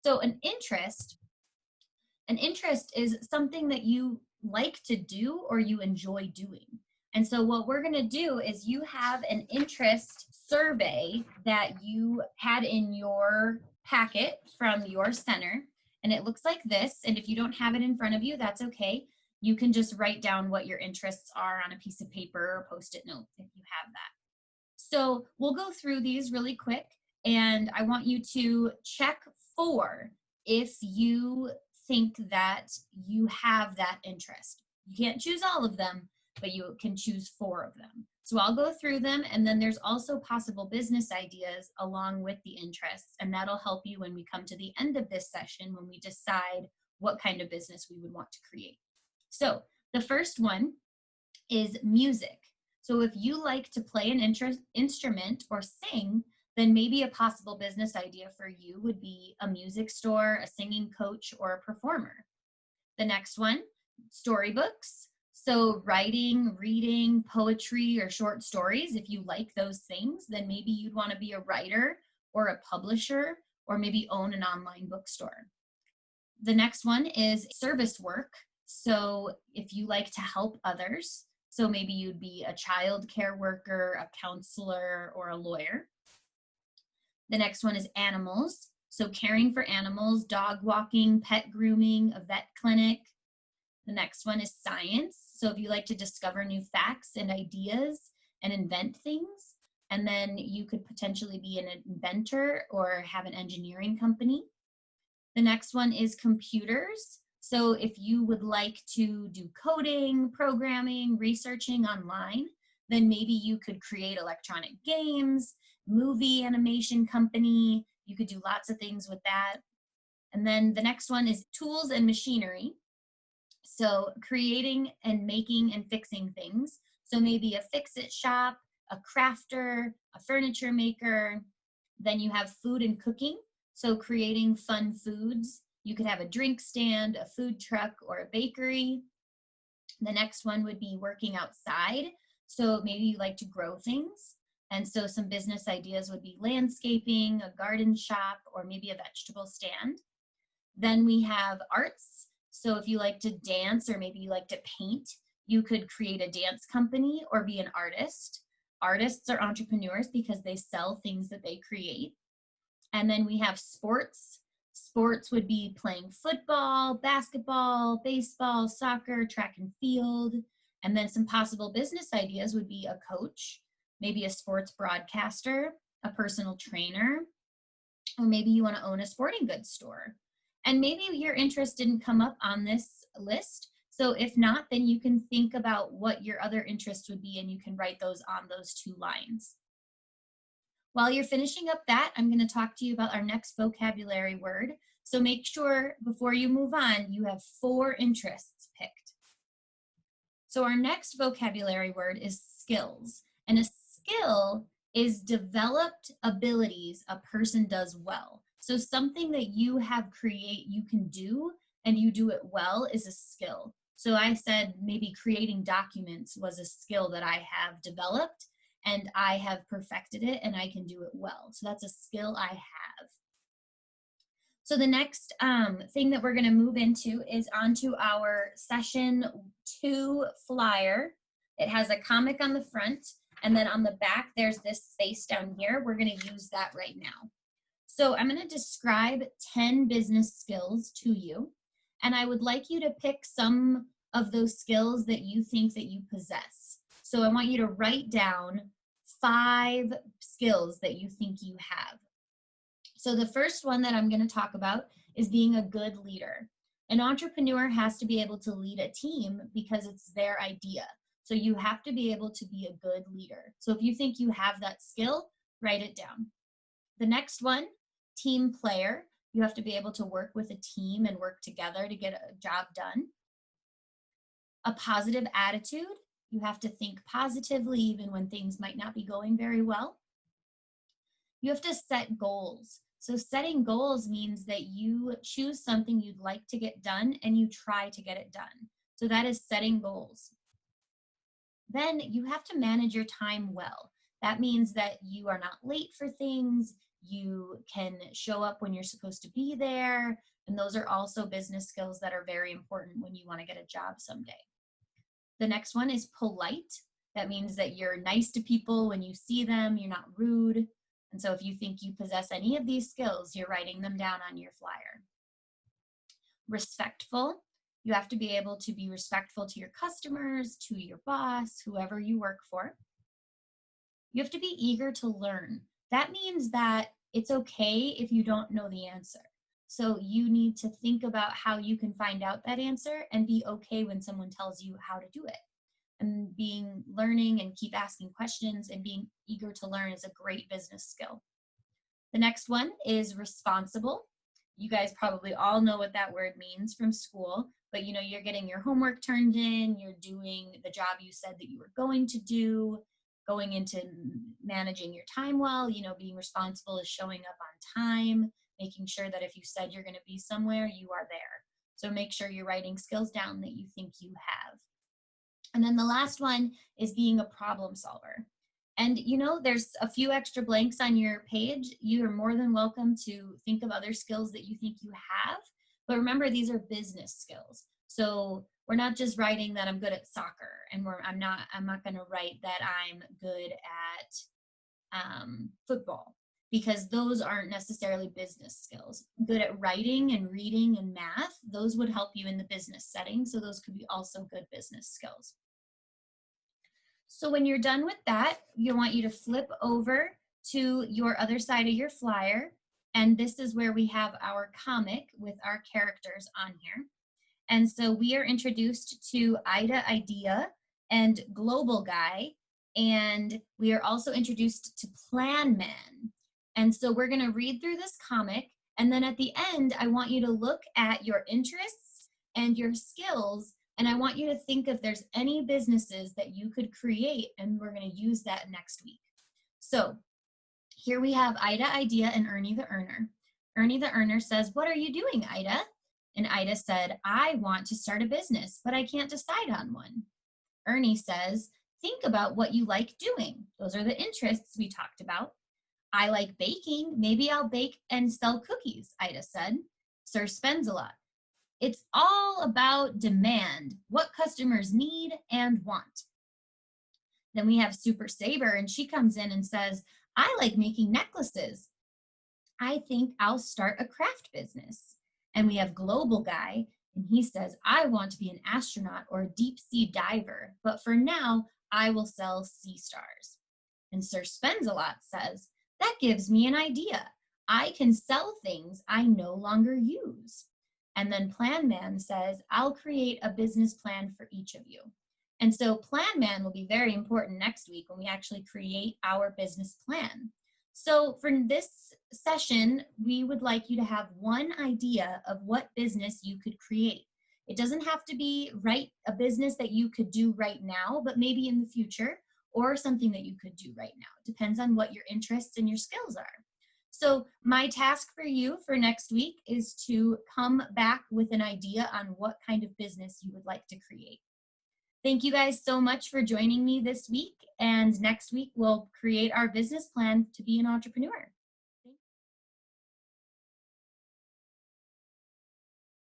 So an interest is something that you like to do or you enjoy doing. And so what we're going to do is you have an interest survey that you had in your packet from your center, and it looks like this. And if you don't have it in front of you, that's okay. You can just write down what your interests are on a piece of paper or Post-it note if you have that. So we'll go through these really quick, and I want you to check for if you think that you have that interest. You can't choose all of them, but you can choose 4 of them. So I'll go through them, and then there's also possible business ideas along with the interests, and that'll help you when we come to the end of this session when we decide what kind of business we would want to create. So the first one is music. So if you like to play an instrument or sing, then maybe a possible business idea for you would be a music store, a singing coach, or a performer. The next one, storybooks. So writing, reading, poetry, or short stories. If you like those things, then maybe you'd want to be a writer or a publisher, or maybe own an online bookstore. The next one is service work. So if you like to help others, so maybe you'd be a child care worker, a counselor, or a lawyer. The next one is animals. So caring for animals, dog walking, pet grooming, a vet clinic. The next one is science. So if you like to discover new facts and ideas and invent things, and then you could potentially be an inventor or have an engineering company. The next one is computers. So if you would like to do coding, programming, researching online, then maybe you could create electronic games, movie animation company. You could do lots of things with that. And then the next one is tools and machinery. So creating and making and fixing things. So maybe a fix-it shop, a crafter, a furniture maker. Then you have food and cooking. So creating fun foods. You could have a drink stand, a food truck, or a bakery. The next one would be working outside. So maybe you like to grow things. And so some business ideas would be landscaping, a garden shop, or maybe a vegetable stand. Then we have arts. So if you like to dance or maybe you like to paint, you could create a dance company or be an artist. Artists are entrepreneurs because they sell things that they create. And then we have sports. Sports would be playing football, basketball, baseball, soccer, track and field. And then some possible business ideas would be a coach, maybe a sports broadcaster, a personal trainer, or maybe you want to own a sporting goods store. And maybe your interest didn't come up on this list. So if not, then you can think about what your other interests would be and you can write those on those 2 lines. While you're finishing up that, I'm going to talk to you about our next vocabulary word. So make sure before you move on, you have 4 interests picked. So our next vocabulary word is skills. And a skill is developed abilities a person does well. So something that you can do and you do it well is a skill. So I said maybe creating documents was a skill that I have developed and I have perfected it and I can do it well. So that's a skill I have. So the next thing that we're going to move into is onto our session 2 flyer. It has a comic on the front, and then on the back there's this space down here. We're going to use that right now. So I'm going to describe 10 business skills to you, and I would like you to pick some of those skills that you think that you possess. So I want you to write down 5 skills that you think you have. So the first one that I'm going to talk about is being a good leader. An entrepreneur has to be able to lead a team because it's their idea. So you have to be able to be a good leader. So if you think you have that skill, write it down. The next one, team player. You have to be able to work with a team and work together to get a job done. A positive attitude. You have to think positively even when things might not be going very well. You have to set goals. So setting goals means that you choose something you'd like to get done and you try to get it done. So that is setting goals. Then you have to manage your time well. That means that you are not late for things, You can show up when you're supposed to be there. And those are also business skills that are very important when you want to get a job someday. The next one is polite. That means that you're nice to people when you see them, you're not rude. And so if you think you possess any of these skills, you're writing them down on your flyer. Respectful. You have to be able to be respectful to your customers, to your boss, whoever you work for. You have to be eager to learn. That means that it's okay if you don't know the answer. So you need to think about how you can find out that answer and be okay when someone tells you how to do it. And learning and keep asking questions and being eager to learn is a great business skill. The next one is responsible. You guys probably all know what that word means from school, but you're getting your homework turned in, you're doing the job you said that you were going to do, going into managing your time well. Being responsible is showing up on time, making sure that if you said you're going to be somewhere, you are there. So make sure you're writing skills down that you think you have. And then the last one is being a problem solver. And there's a few extra blanks on your page. You are more than welcome to think of other skills that you think you have. But remember, these are business skills. So we're not just writing that I'm good at soccer, and I'm not going to write that I'm good at football, because those aren't necessarily business skills. Good at writing and reading and math, those would help you in the business setting. So those could be also good business skills. So when you're done with that, I want you to flip over to your other side of your flyer. And this is where we have our comic with our characters on here. And so we are introduced to Idea and Global Guy. And we are also introduced to Plan Man. And so we're going to read through this comic. And then at the end, I want you to look at your interests and your skills. And I want you to think if there's any businesses that you could create, and we're going to use that next week. So here we have Idea and Ernie the Earner. Ernie the Earner says, "What are you doing, Ida?" And Ida said, "I want to start a business, but I can't decide on one." Ernie says, "Think about what you like doing." Those are the interests we talked about. "I like baking. Maybe I'll bake and sell cookies," Ida said. Sir Spends-A-Lot, "It's all about demand, what customers need and want." Then we have Super Saver, and she comes in and says, "I like making necklaces. I think I'll start a craft business." And we have Global Guy, and he says, "I want to be an astronaut or a deep sea diver, but for now, I will sell sea stars." And Sir Spends-A-Lot says, "That gives me an idea. I can sell things I no longer use." And then Plan Man says, "I'll create a business plan for each of you." And so Plan Man will be very important next week when we actually create our business plan. So for this session, we would like you to have one idea of what business you could create. It doesn't have to be a business that you could do right now, but maybe in the future, or something that you could do right now. It depends on what your interests and your skills are. So my task for you for next week is to come back with an idea on what kind of business you would like to create. Thank you guys so much for joining me this week. And next week, we'll create our business plan to be an entrepreneur.